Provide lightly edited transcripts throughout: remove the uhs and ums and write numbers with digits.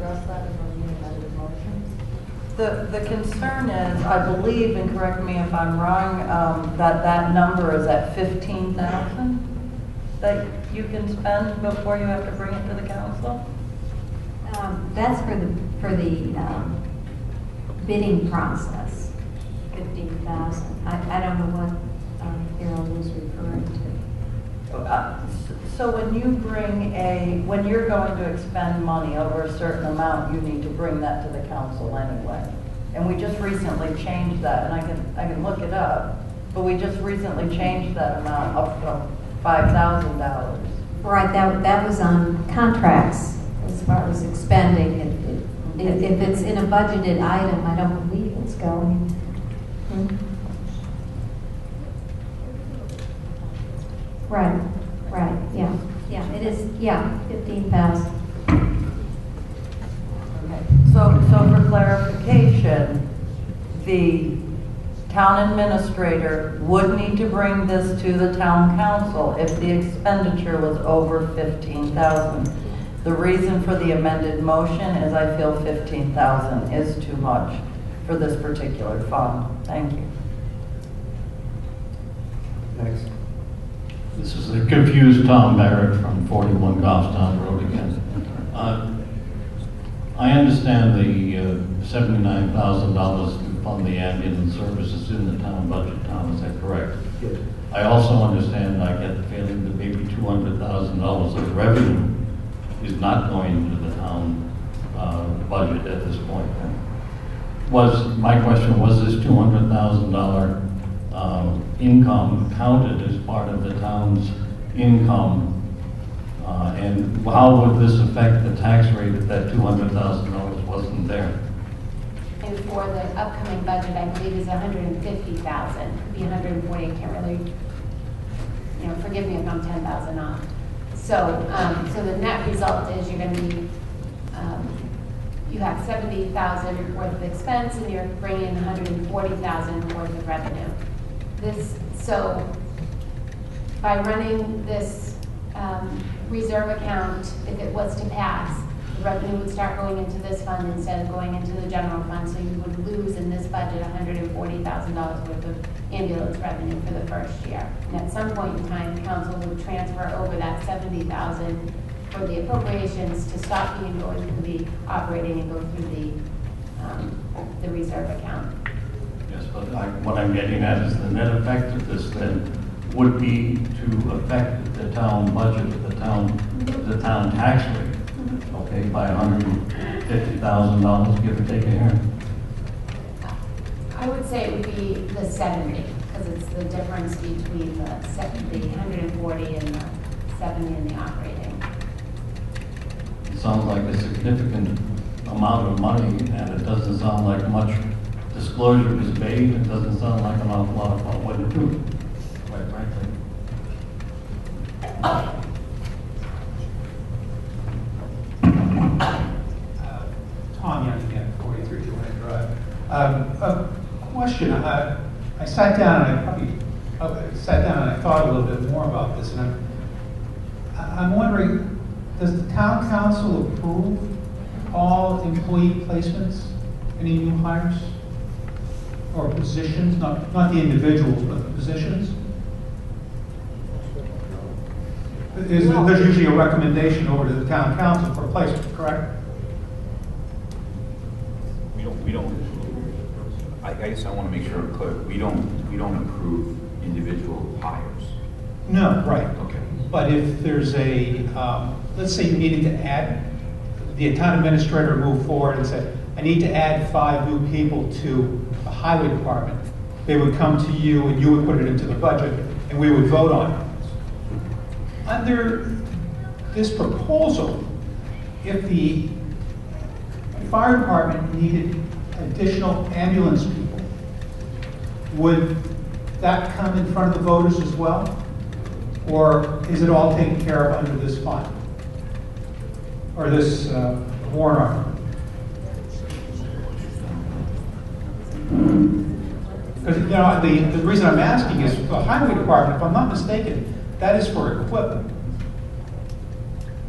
address that in the amended motion? The concern is, I believe, and correct me if I'm wrong, that number is at 15,000 that you can spend before you have to bring it to the council? That's for the bidding process, 15,000. I don't know what Harold was referring to. So when when you're going to expend money over a certain amount, you need to bring that to the council anyway. And we just recently changed that, and I can look it up, but we just recently changed that amount up from $5,000. Right, that was on contracts as far as expending it. If it's in a budgeted item, I don't believe it's going. Right, yeah, it is, 15,000. Okay. So for clarification, the town administrator would need to bring this to the town council if the expenditure was over 15,000. The reason for the amended motion is I feel 15,000 is too much for this particular fund. Thank you. Next. This is a confused Tom Barrett from 41 Goffstown Road again. I understand the $79,000 to fund the ambulance services in the town budget, Tom, is that correct? Yes. I also understand, I get the feeling that maybe $200,000 of revenue is not going into the town budget at this point. My question was this $200,000 income counted as part of the town's income? And how would this affect the tax rate if that $200,000 wasn't there? And for the upcoming budget, I believe is $150,000. Could be $140. I can't really, forgive me if I'm $10,000 off. So, so the net result is you're going to be, you have $70,000 worth of expense, and you're bringing in $140,000 worth of revenue. So by running this reserve account, if it was to pass, the revenue would start going into this fund instead of going into the general fund, so you would lose in this budget $140,000 worth of ambulance revenue for the first year. And at some point in time, the council would transfer over that $70,000 for the appropriations to stop being going through the operating and go through the reserve account. Yes, but what I'm getting at is the net effect of this then would be to affect the town budget, the town tax rate, okay, by $150,000, give or take a year. I would say it would be the 70, because it's the difference between the 140 and the 70 in the operating. It sounds like a significant amount of money, and it doesn't sound like much disclosure is made. It doesn't sound like an awful lot about what to do, quite frankly. Tom Young again, 43 Joanna Drive. A question. I sat down and I thought a little bit more about this, and I'm wondering, does the town council approve all employee placements, any new hires or positions, not the individuals, but the positions? There's usually a recommendation over to the town council for placement, correct? We don't. I guess I want to make sure I'm clear. We don't approve individual hires. No, right. Okay. But if there's a, let's say you needed to add, the town administrator moved forward and said, I need to add 5 new people to the highway department. They would come to you and you would put it into the budget and we would vote on it. Under this proposal, if the fire department needed additional ambulance people, would that come in front of the voters as well? Or is it all taken care of under this fund? Or this warrant article? Because the reason I'm asking is the highway department, if I'm not mistaken, that is for equipment.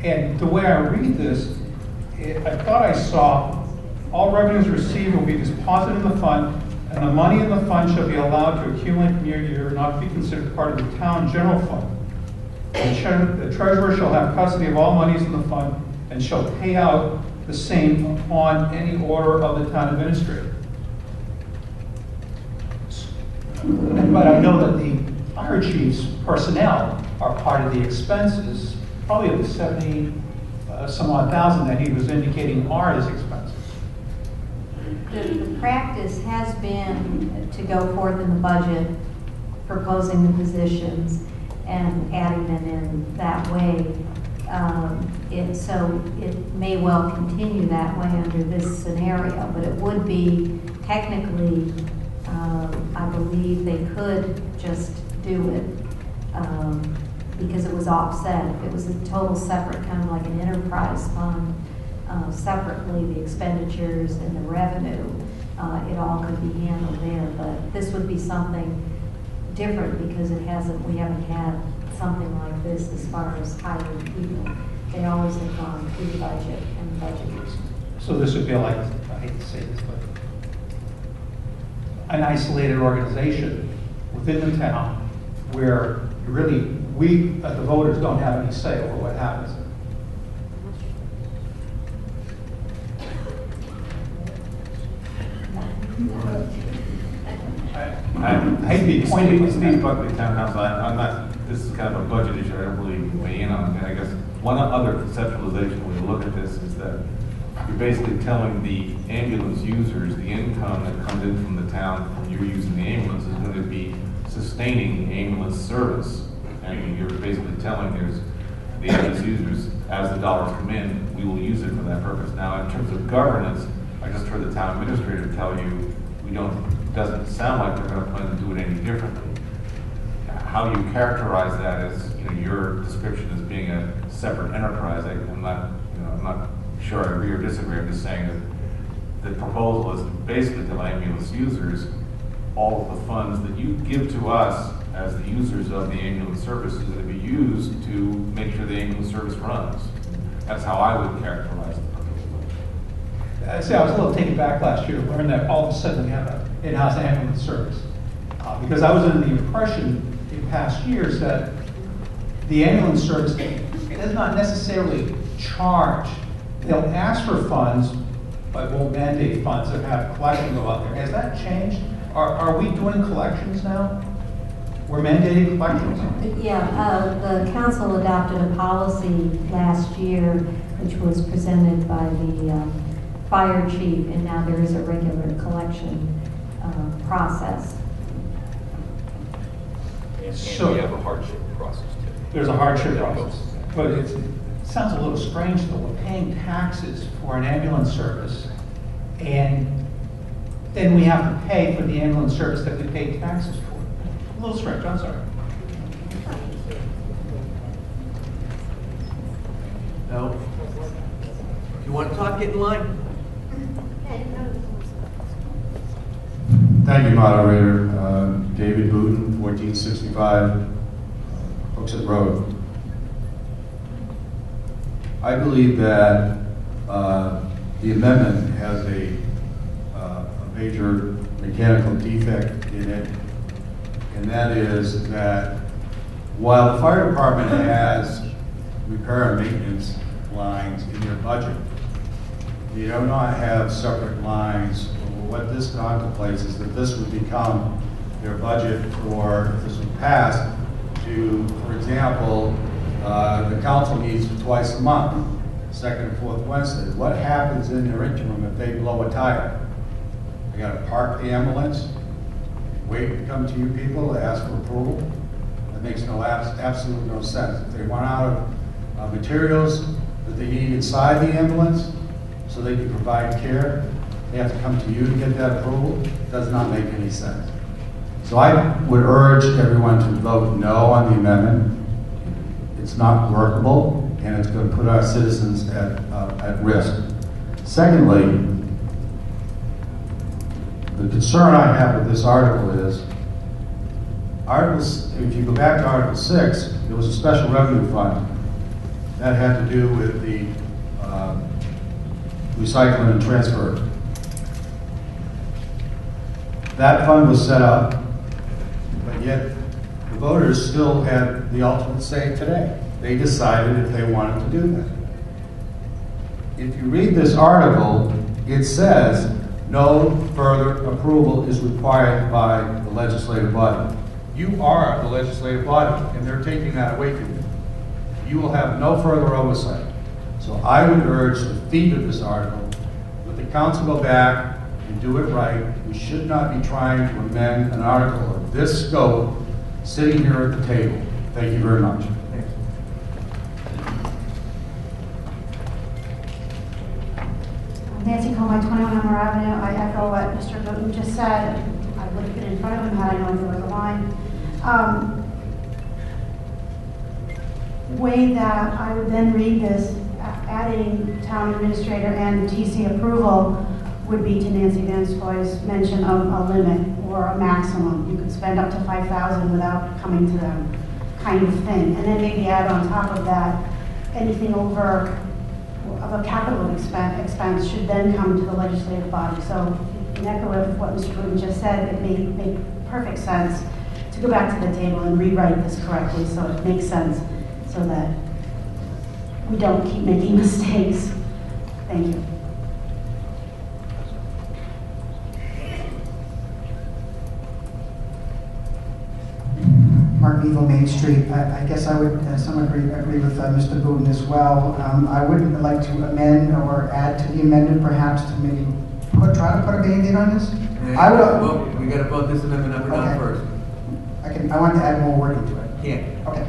And the way I read this, I thought I saw, all revenues received will be deposited in the fund, and the money in the fund shall be allowed to accumulate from year to year, and not be considered part of the town general fund. The treasurer shall have custody of all monies in the fund, and shall pay out the same upon any order of the town administrator. But I know that the fire chief's personnel are part of the expenses, probably of the 70 some odd thousand that he was indicating are his expenses. The practice has been to go forth in the budget, proposing the positions and adding them in that way. So it may well continue that way under this scenario, but it would be technically, I believe they could just do it because it was offset. If it was a total separate, kind of like an enterprise fund, separately the expenditures and the revenue, it all could be handled there. But this would be something different because we haven't had something like this as far as hiring people. They always have gone through the budget and the budget. So this would be like, I hate to say this, but an isolated organization within the town where really we, the voters, don't have any say over what happens. I hate to be pointing with Steve Buckley, town council. I'm not, this is kind of a budget issue. I don't really weigh in on it. I guess one other conceptualization when you look at this is that you're basically telling the ambulance users the income that comes in from the town from you using the ambulance is going to be sustaining the ambulance service. And you're basically telling the ambulance users, as the dollars come in, we will use it for that purpose. Now, in terms of governance, I just heard the town administrator tell you, it doesn't sound like they're going to plan to do it any differently. How you characterize that as, your description as being a separate enterprise, I'm not sure I agree or disagree. I'm just saying that the proposal is basically to ambulance users all of the funds that you give to us as the users of the ambulance service is going to be used to make sure the ambulance service runs. That's how I would characterize the proposal. I was a little taken back last year to learn that all of a sudden we have an in-house ambulance service. Because I was under the impression in past years that the ambulance service does not necessarily charge. They'll ask for funds, but won't mandate funds that have collection go out there. Has that changed? Are we doing collections now? We're mandating collections? Yeah, the council adopted a policy last year, which was presented by the fire chief, and now there is a regular collection process. And we have a hardship process too. There's a hardship process. But it sounds a little strange though. We're paying taxes for an ambulance service, and then we have to pay for the ambulance service that we paid taxes for. A little strange, I'm sorry. No? If you want to talk, get in line. Thank you, moderator. David Booten, 1465 Hooksett Road. I believe that the amendment has a major mechanical defect in it, and that is that while the fire department has repair and maintenance lines in their budget, they do not have separate lines. What this contemplates is that this would become their budget for, if this was passed, to, for example, the council meets twice a month, second and fourth Wednesday. What happens in their interim if they blow a tire? They got to park the ambulance, wait to come to you people to ask for approval? That makes absolutely no sense. If they run out of materials that they need inside the ambulance so they can provide care, they have to come to you to get that approval. It does not make any sense. So I would urge everyone to vote no on the amendment. It's not workable, and it's going to put our citizens at risk. Secondly, the concern I have with this article is, if you go back to Article 6, there was a special revenue fund that had to do with the recycling and transfer. That fund was set up, but yet the voters still had the ultimate say today. They decided if they wanted to do that. If you read this article, it says no further approval is required by the legislative body. You are the legislative body, and they're taking that away from you. You will have no further oversight. So I would urge the defeat of this article. Let the council go back and do it right. We should not be trying to amend an article of this scope sitting here at the table. Thank you very much. Nancy Comey, 21 Elmer Avenue. I echo what Mr. Booton just said. I would have been in front of him had I known there was a line. Way that I would then read this, adding town administrator and TC approval would be to Nancy Van Scoy's mention of a limit or a maximum. You could spend up to 5,000 without coming to them, kind of thing. And then maybe add on top of that, anything over of a capital expense should then come to the legislative body. So in echo of what Mr. Booton just said, it may make perfect sense to go back to the table and rewrite this correctly so it makes sense, so that we don't keep making mistakes. Thank you. Mark Bevo, Main Street. I guess I would somewhat agree with Mr. Booton as well. I would like to amend or add to the amendment, perhaps to maybe try to put a Band-Aid on this. I would. Well, we got to vote this amendment up or down Okay. first. I want to add more wording to it. Can't. Okay.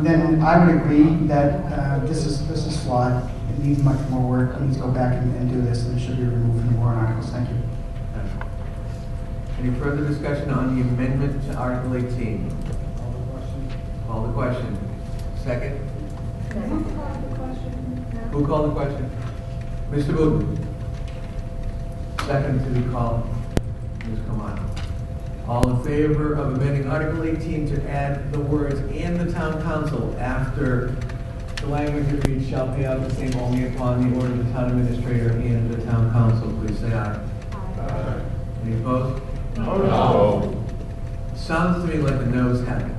Then I would agree that this is flawed. It needs much more work. We need to go back and do this, and it should be removed from the warrant articles. Thank you. Any further discussion on the amendment to Article 18? Call the question. Second? Who called the question? Mr. Booton. Second to the call. Ms. Kamano. All in favor of amending Article 18 to add the words "and the town council" after the language that reads "shall pay out the same only upon the order of the town administrator and the town council," please say aye. Aye. Any opposed? No. Sounds to me like the no's have it.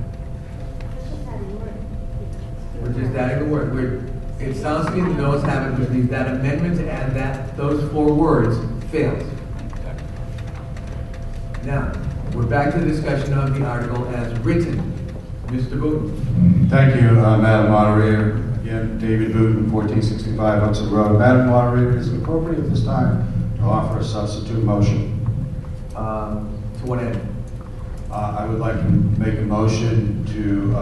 We're just adding the word. It sounds to me the no's have it, which means that amendment to add those 4 words fails. Now, we're back to the discussion of the article as written. Mr. Booton. Thank you, Madam Moderator. Again, David Booton, 1465 Hudson Road. Madam Moderator, is it appropriate at this time to offer a substitute motion? To what end? I would like to make a motion to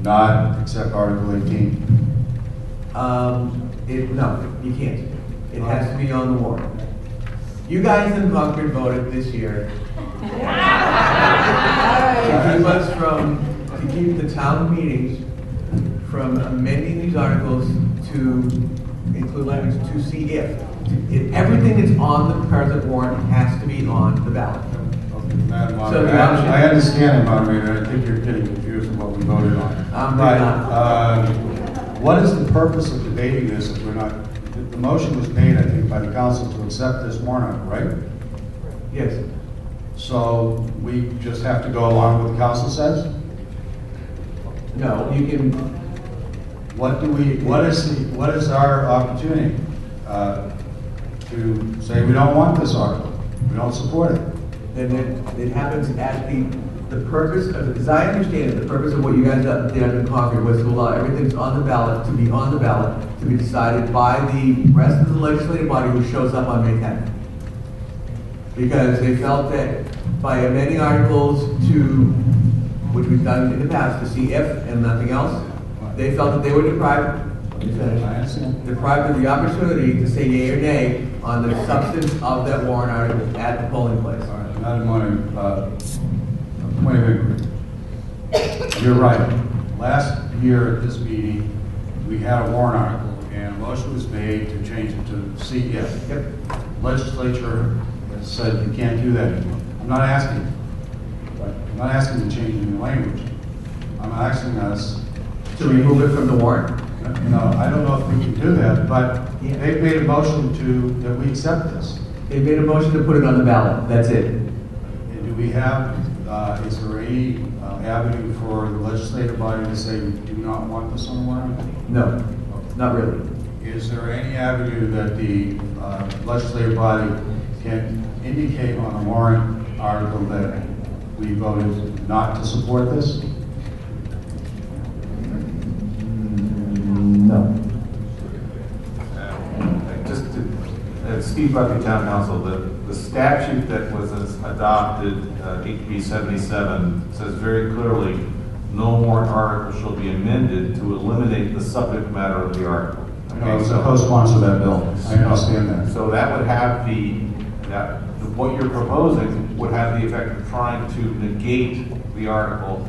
not accept Article 18. No, you can't. It has to be on the warrant. You guys in Concord voted this year to keep the town meetings from amending these articles to include language to see if everything that's on the present warrant has to be on the ballot. Madam So the Moderator, option- I understand, Moderator. I think you're getting confused with what we voted on. I'm But, not. what is the purpose of debating this if we're not, the motion was made, I think, by the council to accept this warrant, right? Yes. So we just have to go along with what the council says? No, you can, What is our opportunity to say we don't want this article? We don't support it? then it happens at the purpose of, as I understand it, the purpose of what you guys did in Concord was to allow everything that's on the ballot to be on the ballot, to be decided by the rest of the legislative body who shows up on May 10th. Because they felt that by amending articles to, which we've done in the past, to see if and nothing else, they felt that they were deprived of the opportunity to say yea or nay on the substance of that warrant article at the polling place. All right, Madam Moderator, point of inquiry. You're right. Last year at this meeting, we had a warrant article, and a motion was made to change it to see if. Yep. Legislature has said you can't do that anymore. I'm not asking to change any language. I'm asking us To remove it from the warrant? You know, I don't know if we can do that, but they've made a motion that we accept this. They made a motion to put it on the ballot, that's it. And do we have, is there any avenue for the legislative body to say we do not want this on the warrant? No, not really. Is there any avenue that the legislative body can indicate on a warrant article that we voted not to support this? No. Just to speak about the town council, the statute that was adopted, HB 77, says very clearly, no warrant article shall be amended to eliminate the subject matter of the article. Okay, so co-sponsor that bill. I understand that. So that would have what you're proposing would have the effect of trying to negate the article,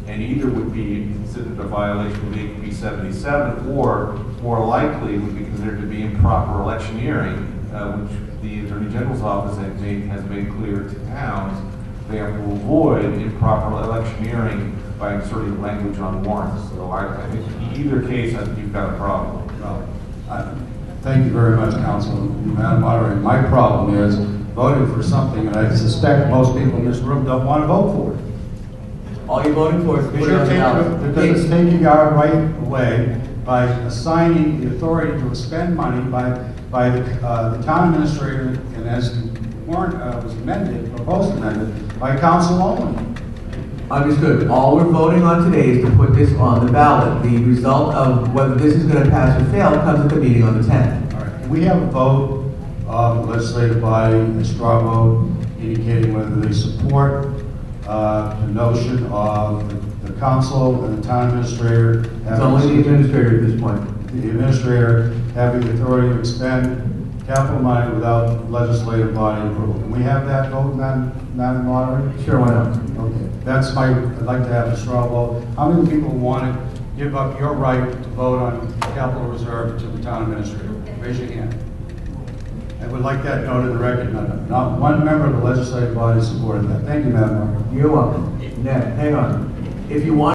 and either would be considered a violation of HB 77, or more likely would be considered to be improper electioneering, which the Attorney General's office has made clear to towns. They have to avoid improper electioneering by inserting language on warrants. So I think in either case, I think you've got a problem. Well, thank you very much, Council. Madam Moderator, my problem is voting for something that I suspect most people in this room don't want to vote for. All you're voting for is to put it on the ballot. Because it's taking our right away by assigning the authority to expend money by the town administrator, and as the warrant was amended, proposed amended, by council only. Understood. All we're voting on today is to put this on the ballot. The result of whether this is going to pass or fail comes at the meeting on the 10th. All right. We have a vote of the legislative body, a straw vote, indicating whether they support the notion of the council and the town administrator. It's only the administrator at this point. The administrator having the authority to expend capital money without legislative body approval. Can we have that vote, Madam Moderator? Sure, why not? Okay. That's I'd like to have a straw vote. How many people want to give up your right to vote on capital reserve to the town administrator? Raise your hand. I would like that noted in the record. Not one member of the legislative body supported that. Thank you, Madam Moderator. You're welcome. Ned, hang on. If you want